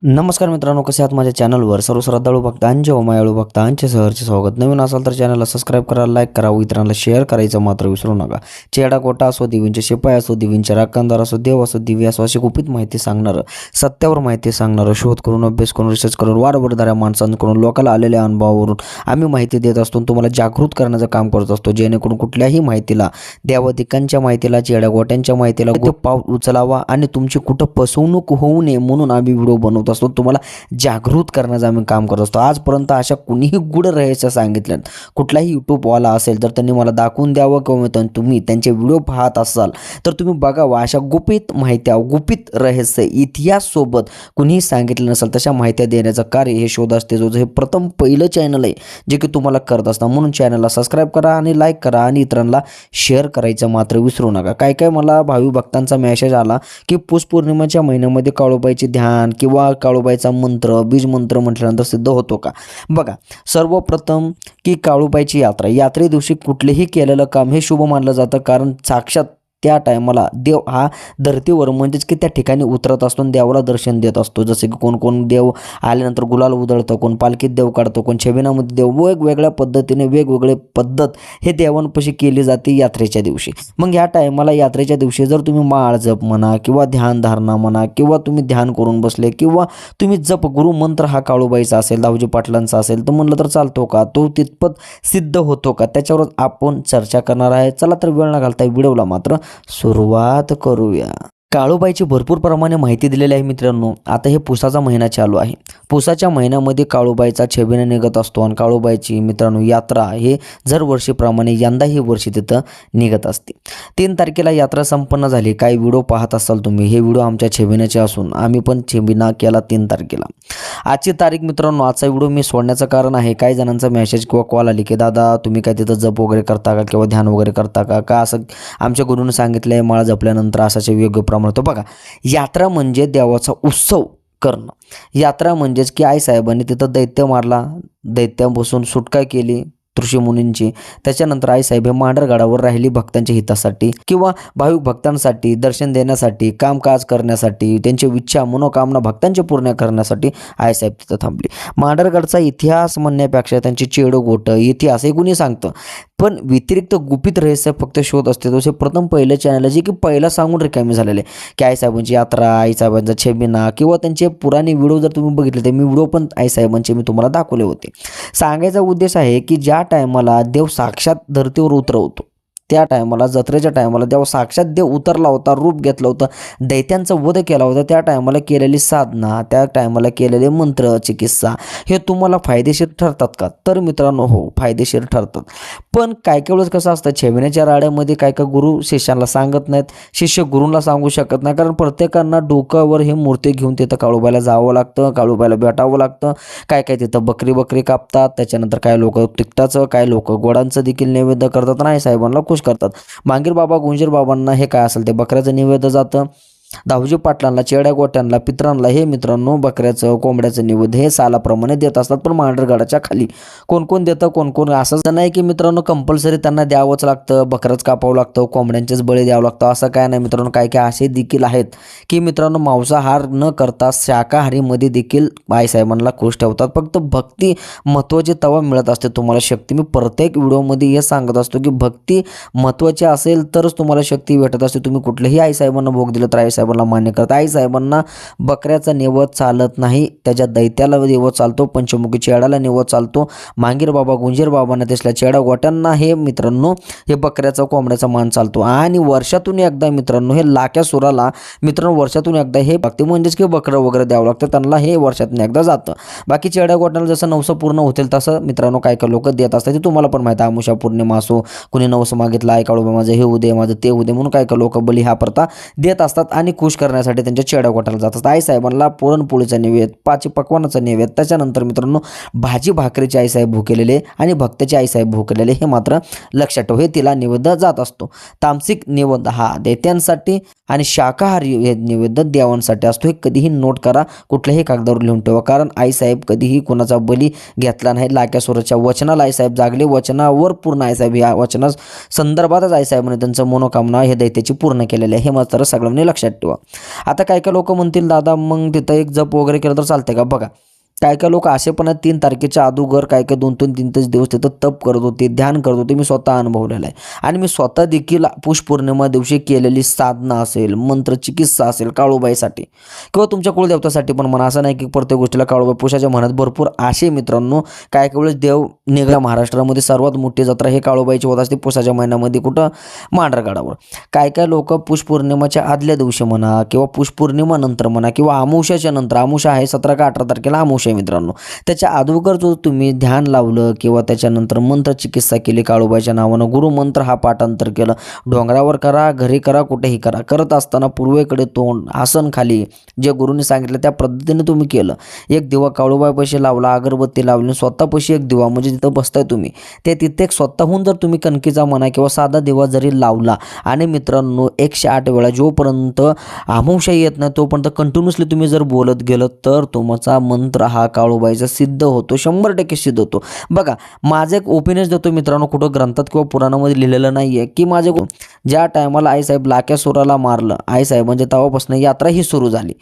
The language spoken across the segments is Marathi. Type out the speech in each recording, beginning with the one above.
नमस्कार मित्रांनो, कसे आहात? माझ्या चॅनलवर सर्व श्रद्धाळू भक्तांचे व मायाळू भक्तांचे सहर्ष स्वागत. नवीन असाल तर चॅनलला सबस्क्राईब करा, लाईक करा व इतरांना शेअर करायचं मात्र विसरू नका. चेडा कोटा असो, देवींचे शिपाई असो, देवींचे राखणदार असो, देव असो, दिव्य असो, अशी गुपित माहिती सांगणारं, सत्यावर माहिती सांगणारं, शोध करून, अभ्यास करून, रिसर्च करून, वारवरदाऱ्या माणसांकडून, लोकांना आलेल्या अनुभवावरून आम्ही माहिती देत असतो. तुम्हाला जागृत करण्याचं काम करत असतो, जेणेकरून कुठल्याही माहितीला, देवादिकांच्या माहितीला, चेडा गोट्यांच्या माहितीला पाव उचलावा आणि तुमची कुठं फसवणूक होऊ नये म्हणून आम्ही व्हिडिओ बनवत असतो. तुम्हाला जागृत करण्याचं आम्ही काम करत असतो. आजपर्यंत अशा कुणीही गुड रहस्य सांगितलं कुठलाही यूट्यूबवाला असेल तर त्यांनी मला दाखवून द्यावं, किंवा तुम्ही त्यांचे व्हिडिओ पाहत असाल तर तुम्ही बघावा. अशा गुपित माहित्या, गुपित रहस्य, इतिहास सोबत कुणीही सांगितलं नसेल तशा माहित्या देण्याचं कार्य हे शोध असते. जो हे प्रथम पहिलं चॅनल आहे जे की तुम्हाला करत असता. म्हणून चॅनलला सबस्क्राईब करा आणि लाईक करा आणि इतरांना शेअर करायचं मात्र विसरू नका. काय मला भावी भक्तांचा मेसेज आला की पौष पौर्णिमेच्या महिन्यामध्ये काळूबाईचे ध्यान किंवा काळूबाईचा मंत्र, बीज मंत्र म्हटल्यानंतर सिद्ध होतो का? बघा, सर्वप्रथम की काळूबाईची यात्रे दिवशी कुठलेही केलेलं काम हे शुभ मानलं जातं, कारण साक्षात त्या टायमाला देव हा धर्तीवर म्हणजेच की त्या ठिकाणी उतरत असतो आणि देवाला दर्शन देत असतो. जसे की कोण देव आल्यानंतर गुलाल उधळतं, कोण पालखीत देव काढतो, कोण छबिनामध्ये देव, वेगवेगळ्या पद्धतीने वेगवेगळे पद्धत हे देवांपाशी केली जाते यात्रेच्या दिवशी. मग ह्या टायमाला यात्रेच्या दिवशी जर तुम्ही माळ जप म्हणा किंवा ध्यान धारणा म्हणा किंवा तुम्ही ध्यान करून बसले किंवा तुम्ही जप गुरु मंत्र हा काळूबाईचा असेल, दाऊजी पाटलांचा असेल तर म्हणलं तर चालतो का? तो तितपत सिद्ध होतो का? त्याच्यावर आपण चर्चा करणार आहे. चला तर वेळ न घालता व्हिडिओला मात्र सुरुवात करूया. काळूबाईची भरपूर प्रमाणे माहिती दिलेली आहे मित्रांनो. आता हे पुसाचा महिना चालू आहे. पुसाच्या महिन्यामध्ये काळूबाईचा छबिना निघत असतो आणि काळूबाईची मित्रांनो यात्रा हे दरवर्षीप्रमाणे यंदाही वर्षी तिथं निघत असते. 3 तारखेला यात्रा संपन्न झाली. काही व्हिडिओ पाहत असाल तुम्ही, हे व्हिडिओ आमच्या छबिनाचे असून आम्ही पण छबिना केला 3 तारखेला. आजची तारीख मित्रांनो, आजचा व्हिडिओ मी सोडण्याचं कारण आहे, काही जणांचा मेसेज किंवा कॉल आली की दादा तुम्ही काय तिथं जप वगैरे करता का किंवा ध्यान वगैरे करता का असं आमच्या गुरुने सांगितलं आहे, माळा जपल्यानंतर असाचे योग्य प्रमाण होतं. बघा, यात्रा म्हणजे देवाचा उत्सव करणं. यात्रा म्हणजेच की आई साहेबांनी तिथं दैत्य मारला, दैत्यापासून सुटका केली ऋषीमुनींची. त्याच्यानंतर आईसाहेब हे मांढरगडावर राहिली भक्तांच्या हितासाठी किंवा भाविक भक्तांसाठी दर्शन देण्यासाठी, कामकाज करण्यासाठी, त्यांची इच्छा मनोकामना भक्तांच्या पूर्ण करण्यासाठी आईसाहेब तिथं थांबली. मांढरगडचा इतिहास म्हणण्यापेक्षा त्यांची चेडो गोट इतिहास हे कुणी सांगतं, पण व्यतिरिक्त गुपित रहस्य फक्त शोध असते. तसे प्रथम पहिलं चॅनल जे की पहिला सांगून रिकामी झालेले की आईसाहेबांची यात्रा, आईसाहेबांचा छबिना किंवा त्यांचे पुराणे व्हिडिओ जर तुम्ही बघितले तर मी व्हिडिओ पण आईसाहेबांचे मी तुम्हाला दाखवले होते. सांगायचा उद्देश आहे की ज्या टायमाला देव साक्षात धर्तीवर उतरवतो, त्या टायमाला जत्रेच्या टायमाला देव साक्षात देव उतरला होता, रूप घेतलं होतं, दैत्यांचा वध केला होता, त्या टायमाला केलेली साधना, त्या टायमाला केलेले मंत्र, चिकित्सा हे तुम्हाला फायदेशीर ठरतात का? तर मित्रांनो हो, फायदेशीर ठरतात. पण काय वेळेस कसं असतं, छबिन्याच्या राड्यामध्ये काय गुरु शिष्याला सांगत नाहीत, शिष्य गुरूंना सांगू शकत नाही, कारण प्रत्येकांना डोक्यावर हे मूर्ती घेऊन तिथं काळूबाईला जावं लागतं, काळूबाईला भेटावं लागतं. काय तिथं बकरी कापतात, त्याच्यानंतर काय लोक तिखटाचं, काय लोक गोडांचं देखील नैवेद्य करतात आणि साहेबांना खुश करतात. मांगीर बाबा, गुंजीर बाबांना हे काय असेल ते बकऱ्याचं नैवेद्य जातं. दाऊजी पाटलांना, चेड्या गोट्यांना, पित्रांना हे मित्रांनो बकऱ्याचं, कोंबड्याचं नैवेद्य हे सालाप्रमाणे देत असतात. पण मांढरगडाच्या खाली कोण देतं, कोण असं नाही की मित्रांनो कंपल्सरी त्यांना द्यावंच लागतं, बकरंच कापावं लागतं, कोंबड्यांचेच बळी द्यावं लागतं असं काय नाही मित्रांनो. काय असे देखील आहेत की मित्रांनो मांसाहार न करता शाकाहारीमध्ये देखील आईसाहेबांना खुश ठेवतात. फक्त भक्ती महत्त्वाची तवा मिळत असते तुम्हाला शक्ती. मी प्रत्येक व्हिडिओमध्ये हे सांगत असतो की भक्ती महत्त्वाची असेल तरच तुम्हाला शक्ती भेटत असते. तुम्ही कुठल्याही आईसाहेबांना भोग दिलं तर साहेबांना मान्य करता. आई साहेबांना बकऱ्याचा निवद चालत नाही, त्याच्या दैत्याला निवद चालतो, पंचमुखी चेडाला निवद चालतो. मांगीर बाबा, गुंजीर बाबांना त्यासल्या चेडा गोट्यांना हे मित्रांनो हे बकऱ्याचा, कोंबड्याचा मान चालतो. आणि वर्षातून एकदा मित्रांनो हे लाक्या सुराला मित्रांनो वर्षातून एकदा हे भक्ती म्हणजेच की बकरं वगैरे द्यावं लागतं त्यांना, हे वर्षातून एकदा जातं. बाकी चेड्या गोट्यांना जसं नवसं पूर्ण होतील तसं मित्रांनो काय लोक देत असतात. ते तुम्हाला पण माहिती आहे, आमुषा पौर्णिमा असो, कुणी नवसं मागितलं आई काळू माझं हे उदे, माझं ते उदे म्हणून काय लोक बली हा प्रथा देत असतात आणि खुश करण्यासाठी त्यांच्या चेड्या गोट्याला जातात. आईसाहेबांना पुरणपोळीचा नैवेद्य, 5 पक्वानाचा नैवेद्य, त्याच्यानंतर मित्रांनो भाजी भाकरीचे आईसाहेब भूकेलेले आणि भक्ताचे आईसाहेब भूकेलेले हे मात्र लक्षात ठेव, हे तिला निवेद्य जात असतो. तामसिक निवेद्य हा दैत्यांसाठी आणि शाकाहारी हे निवेद्य देवांसाठी असतो. हे कधीही नोट करा, कुठल्याही कागदावर लिहून ठेवा, कारण आईसाहेब कधीही कोणाचा बली घेतला नाही. लाक्यासुराच्या वचनाला आईसाहेब जागले, वचनावर पूर्ण आईसाहेब या वचना संदर्भातच आईसाहेबांनी त्यांचं मनोकामना हे दैत्याची पूर्ण केलेले हे मात्र सगळ्यांनी लक्षात ठेवा. आता काय काय लोक म्हणतील दादा मग तिथं एक जप वगैरे केलं तर चालतंय का? बघा काय काय लोक असे पण आहेत 3 तारखेच्या अगोदर काय काय 2-3 दिवस तिथं तप करत होते, ध्यान करत होते. मी स्वतः अनुभवलेलं आहे आणि मी स्वतः देखील पुष पौर्णिमा दिवशी केलेली साधना असेल, मंत्र चिकित्सा असेल काळूबाईसाठी किंवा तुमच्या कुलदेवतासाठी पण म्हणा. असं नाही की प्रत्येक गोष्टीला काळूबाई पुषाच्या म्हणत भरपूर असे मित्रांनो काय काय वेळेस देव निघा. महाराष्ट्रामध्ये सर्वात मोठी जत्रा हे काळूबाईची होत असते पुषाच्या महिन्यामध्ये. कुठं? मांढरगडावर. काय काय लोक पुष पौर्णिमाच्या आदल्या दिवशी म्हणा किंवा पुष पौर्णिमा नंतर म्हणा किंवा अमावस्याच्या नंतर, अमावस्या आहे 17 का 18 तारखेला अमावस्या मित्रांनो, त्याच्या अगोदर जो तुम्ही ध्यान लावलं किंवा त्याच्यानंतर मंत्र चिकित्सा केली काळूबाईच्या नावानं, गुरुमंत्र हा पाठांतर केलं, डोंगरावर करा, घरी करा, कुठेही करा, करत असताना पूर्वेकडे तोंड, आसन खाली, जे गुरुने सांगितलं त्या पद्धतीने तुम्ही केलं. एक दिवा काळूबाईपाशी लावला, अगरबत्ती लावली, स्वतःपाशी एक दिवा म्हणजे जिथं बसताय तुम्ही ते तिथे स्वतःहून जर तुम्ही कणकीचा म्हणा किंवा साधा दिवा जरी लावला आणि मित्रांनो 108 वेळा जोपर्यंत अमावस्या येत नाही तोपर्यंत कंटिन्युअसली तुम्ही जर बोलत गेलं तर तुमचा मंत्र हा काळूबाईचा सिद्ध होतो, 100% सिद्ध होतो. बघा माझं एक ओपिनियन देतो मित्रांनो, कुठं ग्रंथात किंवा पुराणामध्ये लिहिलेलं नाही आहे की माझे ज्या टायमाला आईसाहेब लाक्यासुराला मारलं, आईसाहेबांच्या तेव्हापासून यात्रा ही सुरू झाली.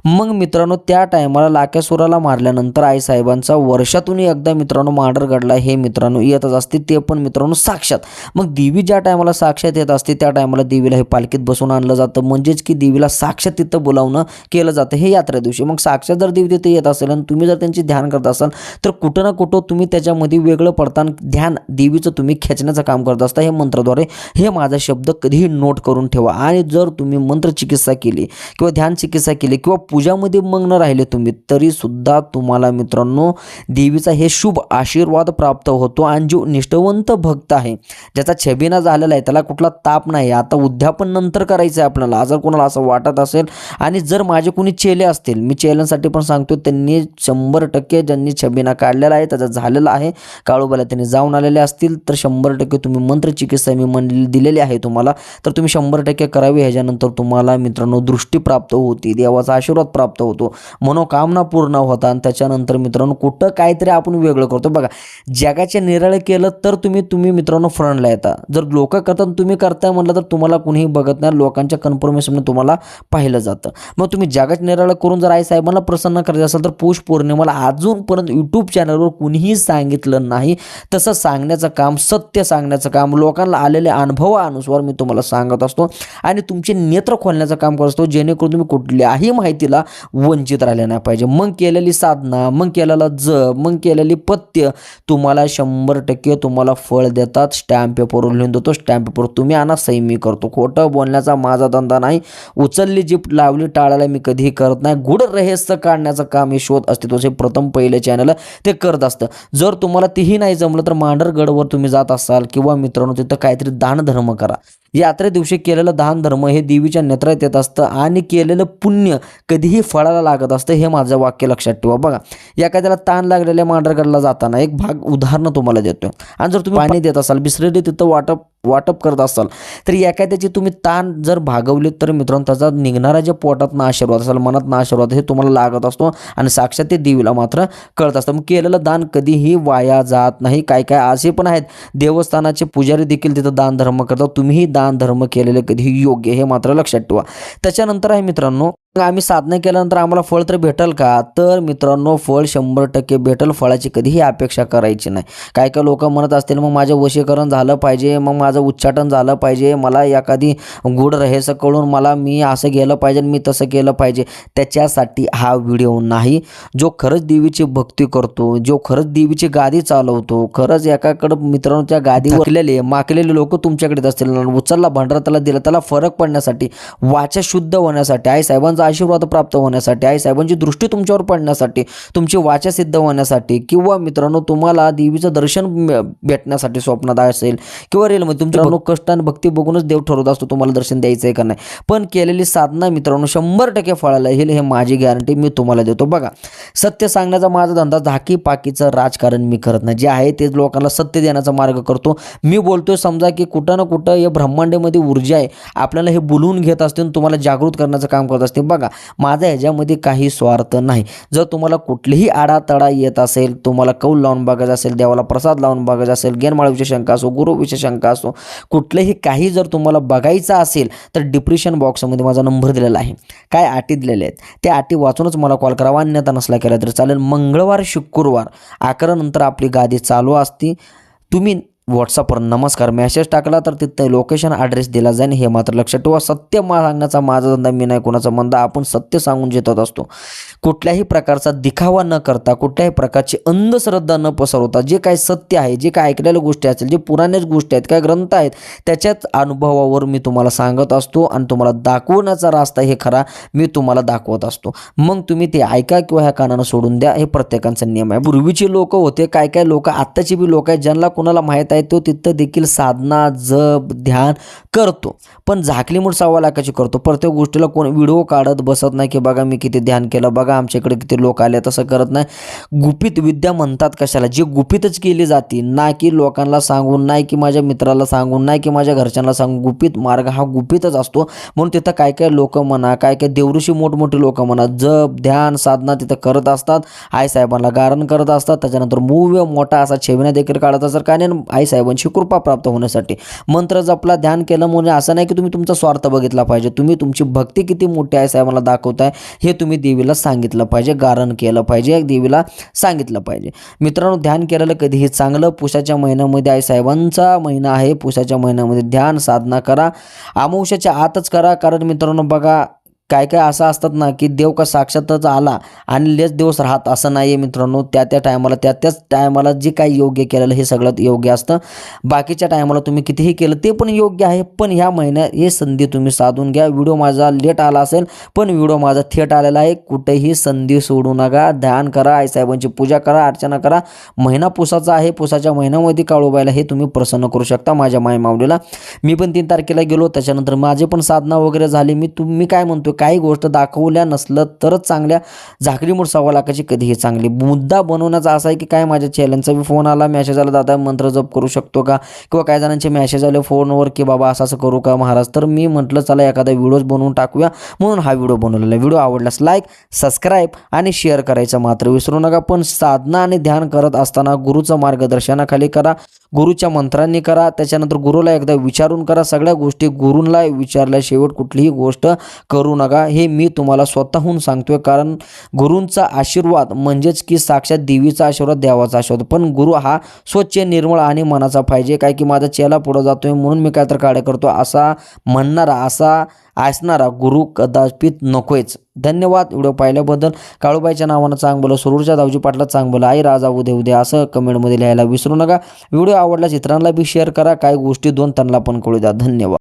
मग मित्रांनो त्या टायमाला लाक्यासुराला मारल्यानंतर आईसाहेबांचा वर्षातून एकदा मित्रांनो मांढरगडला हे मित्रांनो येतच असते, ते पण मित्रांनो साक्षात. मग देवी ज्या टायमाला साक्षात येत असते त्या टायमाला देवीला हे पालखीत बसून आणलं जातं, म्हणजेच की देवीला साक्षात तिथं बोलावणं केलं जातं हे यात्रे दिवशी. मग साक्षात जर देवी तिथे येत असेल आणि तुम्ही जर त्यांचे ध्यान करत असाल तर कुठं ना कुठं तुम्ही त्याच्यामध्ये वेगळं पडताना ध्यान देवीचं तुम्ही खेचण्याचं काम करत असता हे मंत्राद्वारे. हे माझा शब्द कधीही नोट करून ठेवा. आणि जर तुम्ही मंत्र चिकित्सा केली किंवा ध्यान चिकित्सा केली किंवा पूजामध्ये मग्न राहिले तुम्ही तरी सुद्धा तुम्हाला मित्रांनो देवीचा हे शुभ आशीर्वाद प्राप्त होतो. आणि जो निष्ठावंत भक्त आहे ज्याचा छबिना झालेला आहे त्याला कुठला ताप नाही. आता उद्यापन नंतर करायचं आहे आपल्याला, जर कोणाला असं वाटत असेल. आणि जर माझे कोणी चेले असतील, मी चेल्यांसाठी पण सांगतो, त्यांनी 100% ज्यांनी छबिना काढलेला आहे त्याचा झालेला आहे काळूबाईला त्यांनी जाऊन आलेले असतील तर 100% तुम्ही मंत्र चिकित्सा मी दिलेली आहे तुम्हाला, तर तुम्ही 100% करावी. ह्याच्यानंतर तुम्हाला मित्रांनो दृष्टी प्राप्त होती, देवाचा आशीर्वाद प्राप्त होतो, मनोकामना पूर्ण होता. आणि त्याच्यानंतर मित्रांनो कुठं काहीतरी आपण वेगळं करतो. बघा जगाचे निराळे केलं तर तुम्ही मित्रांनो फ्रंटला येता. जर लोक करतात तुम्ही करताय म्हटलं तर तुम्हाला कुणीही बघत नाही, लोकांच्या कन्फर्मेशन तुम्हाला पाहिलं जातं. मग तुम्ही जगाचे निराळे करून जर आई साहेबांना प्रसन्न करायचं असेल तर पौष पौर्णिमेला अजूनपर्यंत यूट्यूब चॅनलवर कुणीही सांगितलं नाही तसं सांगण्याचं काम, सत्य सांगण्याचं काम, लोकांना आलेल्या अनुभवानुसार मी तुम्हाला सांगत असतो आणि तुमचे नेत्र खोलण्याचं काम करत असतो, जेणेकरून तुम्ही कुठल्याही माहितीला वंचित राहिले नाही पाहिजे. मग केलेली साधना, मग केलेला जप, मग केलेली पथ्य तुम्हाला 100% तुम्हाला फळ देतात. स्टॅम्प पेपरवर लिहून देतो, स्टॅम्प पेपर तुम्ही आणा, सही मी करतो. खोटं बोलण्याचा माझा धंदा नाही, उचलली जीप लावली टाळायला मी कधीही करत नाही. गुढ रहस्य काढण्याचं काम हे शोध अस्तित्वाचे प्रथम पहिले चॅनल ते करत असतं. जर तुम्हाला तेही नाही जमलं तर मांढरगडवर तुम्ही जात असाल किंवा मित्रांनो तिथं काहीतरी दानधर्म करा. यात्रे दिवशी केलेलं दान धर्म हे देवीच्या नेत्रात येत असतं आणि केलेलं पुण्य कधीही फळाला लागत असतं, हे माझं वाक्य लक्षात ठेवा. बघा एखाद्याला ताण लागलेल्या मांढरगडला जाताना एक उदाहरण तुम्हाला देतो. आणि जर तुम्ही पाणी देत असाल, बिसलेरी तिथं वाटप करत असाल तर एखाद्याची तुम्ही ताण जर भागवली तर मित्रांनो त्याचा निघणारा जे पोटातनं आशीर्वाद असेल, मनातनं आशीर्वाद हे तुम्हाला लागत असतो आणि साक्षात ते देवीला मात्र कळत असतं. मग केलेलं दान कधीही वाया जात नाही. काय असे पण आहेत देवस्थानाचे पुजारी देखील तिथं दान धर्म करतात, तुम्हीही दान धर्म केलेले कधीही योग्य, हे मात्र लक्षात ठेवा. त्याच्यानंतर आहे मित्रांनो आम्ही साधना केल्यानंतर आम्हाला फळ तर भेटेल का? तर मित्रांनो फळ 100% भेटेल. फळाची कधीही अपेक्षा करायची नाही. काय लोक म्हणत असतील मग माझं वशीकरण झालं पाहिजे, मग माझं उच्चाटन झालं पाहिजे, मला एखादी गूढ रहस्य कळून मी असं गेलं पाहिजे, मी तसं केलं पाहिजे. त्याच्यासाठी हा व्हिडिओ नाही. जो खरंच देवीची भक्ती करतो, जो खरंच देवीची गादी चालवतो, खरंच एकाकडं मित्रांनो त्या गादीवर माकलेले लोक तुमच्याकडे असतील, उचलला भांडारा त्याला दिला, त्याला फरक पडण्यासाठी, वाचा शुद्ध होण्यासाठी, आई साहेबांचा आशीर्वाद प्राप्त होण्यासाठी, आई साहेबांची दृष्टी तुमच्यावर पडण्यासाठी, तुमची वाचा सिद्ध होण्यासाठी किंवा मित्रांनो तुम्हाला देवीचं दर्शन भेटण्यासाठी स्वप्नात असेल किंवा रेलमध्ये तुमच्या कष्ट आणि भक्ती बघूनच देव ठरवत असतो तुम्हाला दर्शन द्यायचं आहे का नाही. पण केलेली साधना मित्रांनो 100% फळाला येईल, हे माझी गॅरंटी मी तुम्हाला देतो. बघा सत्य सांगण्याचा माझा धंदा, झाकी पाकीचं राजकारण मी करत नाही. जे आहे तेच लोकांना सत्य देण्याचा मार्ग करतो. मी बोलतोय समजा की कुठं ना कुठं या ब्रह्मांडामध्ये ऊर्जा आहे, आपल्याला हे बोलवून घेत असते, तुम्हाला जागृत करण्याचं काम करत असते. बघा, माझा ह्याच्यामध्ये काही स्वार्थ नाही. जर तुम्हाला कुठलीही आडातडा येत असेल, तुम्हाला कौल लावून बघायचं असेल, देवाला प्रसाद लावून बघायचा असेल, गेनमाळीविषयी शंका असो, गुरुविषयी शंका असो, कुठलंही काही जर तुम्हाला बघायचं असेल तर डिस्क्रिप्शन बॉक्समध्ये माझा नंबर दिलेला आहे, काय अटी दिलेल्या आहेत त्या अटी वाचूनच मला कॉल करावा. अन्यथा नसला केला तरी चालेल. मंगळवार शुक्रवार 11 नंतर आपली गादी चालू असते. तुम्ही व्हॉट्सअपवर नमस्कार मेसेज टाकला तर तिथं लोकेशन ॲड्रेस दिला जाईल. हे मात्र लक्षात ठेवा. सत्य सांगण्याचा माझा धंदा, मी नाही कोणाचा मंदा. आपण सत्य सांगून जेतत असतो. कुठल्याही प्रकारचा दिखावा न करता, कुठल्याही प्रकारची अंधश्रद्धा न पसरवता, जे काय सत्य आहे, जे काय ऐकलेल्या गोष्टी असतील, जे पुराण्याच गोष्टी आहेत, काय ग्रंथ आहेत, त्याच्याच अनुभवावर मी तुम्हाला सांगत असतो आणि तुम्हाला दाखवण्याचा रास्ता हे खरा मी तुम्हाला दाखवत असतो. मग तुम्ही ते ऐका किंवा ह्या कानानं सोडून द्या, हे प्रत्येकाचा नियम आहे. पूर्वीचे लोक होते, काय काय लोक, आत्ताची बी लोक आहेत, ज्यांना कोणाला माहीत आहे तो तिथं देखील साधना, जप, ध्यान करतो, पण झाकलीमुळे 1.25 लाखाची करतो. प्रत्येक गोष्टीला कोण व्हिडिओ काढत बसत नाही की बघा मी किती ध्यान केलं, बघा आमच्याकडे किती लोक आले. तसं करत नाही. गुपित विद्या म्हणतात कशाला, जी गुपितच केली जाते, ना की लोकांना सांगून, नाही की माझ्या मित्राला सांगून, नाही की माझ्या घरच्यांना सांगून. गुपित मार्ग हा गुपितच असतो. म्हणून तिथं काय काय लोक म्हणा, काय काय देवऋषी मोठमोठे लोक म्हणा, जप, ध्यान, साधना तिथं करत असतात. आईसाहेबांना गारण करत असतात. त्याच्यानंतर मूव्य मोठा असा छेवण्या देखील काढत असतात. काय नाही, आईसाहेबांची कृपा प्राप्त होण्यासाठी. मंत्र जपला, ध्यान केलं म्हणजे असं नाही की तुम्ही तुमचा स्वार्थ बघितला पाहिजे. तुम्ही तुमची भक्ती किती मोठी आहे साहेबांना दाखवताय हे तुम्ही देवीला सांगितलं पाहिजे, गारण केलं पाहिजे, देवीला सांगितलं पाहिजे. मित्रांनो, ध्यान केलेलं कधीही चांगलं. पुषाच्या महिन्यामध्ये आईसाहेबांचा महिना आहे. पुषाच्या महिन्यामध्ये ध्यान साधना करा. अमावस्याच्या आतच करा. कारण मित्रांनो बघा, काय काय असं असतात ना की देव का साक्षातच आला आणि लेच दिवस राहत, असं नाही आहे मित्रांनो. त्या टायमाला त्याच टायमाला जे काही योग्य केलेलं हे सगळं योग्य असतं. बाकीच्या टायमाला तुम्ही कितीही केलं ते पण योग्य आहे. पण ह्या महिन्यात हे संधी तुम्ही साधून घ्या. व्हिडिओ माझा लेट आला असेल पण व्हिडिओ माझा थेट आलेला आहे. कुठेही संधी सोडू नका. ध्यान करा, आईसाहेबांची पूजा करा, अर्चना करा. महिना पुसाचा आहे. पुसाच्या महिन्यामध्ये काळूबाईला हे तुम्ही प्रसन्न करू शकता. माझ्या मायमाऊलीला मी पण 3 तारखेला गेलो. त्याच्यानंतर माझे पण साधना वगैरे झाली. मी काय म्हणतो, काही गोष्ट दाखवल्या नसलं तरच चांगल्या. झाकलीमुळे 1.25 लाखाची कधीही चांगली. मुद्दा बनवण्याचा असा आहे की काय माझ्या चॅलेंजचा बी फोन आला, मेसेज आला, दादा मंत्र जप करू शकतो का, किंवा काही जणांचे मेसेज आले फोनवर की बाबा असं करू का महाराज. तर मी म्हटलं चला एखादा व्हिडिओज बनवून टाकूया, म्हणून हा व्हिडिओ बनवलेला. व्हिडिओ आवडल्यास लाईक, सबस्क्राईब आणि शेअर करायचं मात्र विसरू नका. पण साधना आणि ध्यान करत असताना गुरुचं मार्गदर्शनाखाली करा, गुरुच्या मंत्रांनी करा. त्याच्यानंतर गुरुला एकदा विचारून करा. सगळ्या गोष्टी गुरूंना विचारल्या शेवट कुठलीही गोष्ट करू नका. हे मी तुम्हाला स्वतःहून सांगतोय. कारण गुरूंचा आशीर्वाद म्हणजेच की साक्षात देवीचा आशीर्वाद, देवाचा आशीर्वाद. पण गुरु हा स्वच्छ, निर्मळ आणि मनाचा पाहिजे. काय की माझा चेला पुढे जातोय म्हणून मी काय तर कार्य करतो असा म्हणणारा, असा असणारा गुरु कदाचित नकोच. धन्यवाद व्हिडिओ पाहिल्याबद्दल. काळूबाईच्या नावानं चांग बोला, सुरूरच्या दावजी पाटला चांग बोला, आई राजा उद्या असं कमेंटमध्ये लिहायला विसरू नका. व्हिडिओ आवडल्यास इतरांना बी शेअर करा. काही गोष्टी 2 त्यांना पण कळू द्या. धन्यवाद.